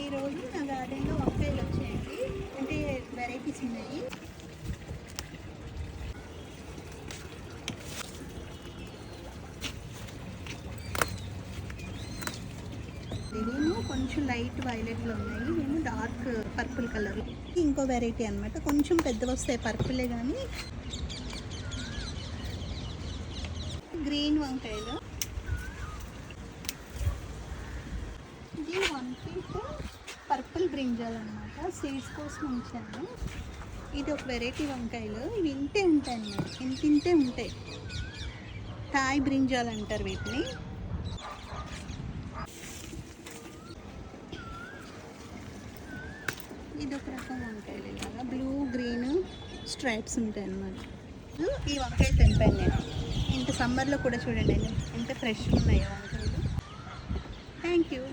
ఈరోజు నా గార్డెన్లో వంకాయలు వచ్చాయండి, అంటే వెరైటీస్ ఉన్నాయి. ఇవేమో కొంచెం లైట్ వైలెట్లో ఉన్నాయి, ఇవేమో డార్క్ పర్పుల్ కలర్. ఇంకో వెరైటీ అనమాట, కొంచెం పెద్దవి వస్తాయి, పర్పులే కానీ. గ్రీన్ వంకాయలు, ఇది 1 feet పర్పుల్ బ్రింజాల్ అనమాట, సీడ్స్ కోసం ఉంచాను. ఇది ఒక వెరైటీ వంకాయలు, ఇవి ఇంతే ఉంటాయి అన్నమాట, ఇంతే ఉంటాయి. థాయ్ బ్రింజాల్ అంటారు వీటిని. ఇది ఒక రకం వంకాయలు, ఇలాగా బ్లూ గ్రీన్ స్ట్రైప్స్ ఉంటాయి అన్నమాట. ఈ వంకాయ తెంపాను నేను, ఇంత సమ్మర్లో కూడా చూడండి ఎంత ఫ్రెష్గా ఉన్నాయో వంకాయలు. Thank you.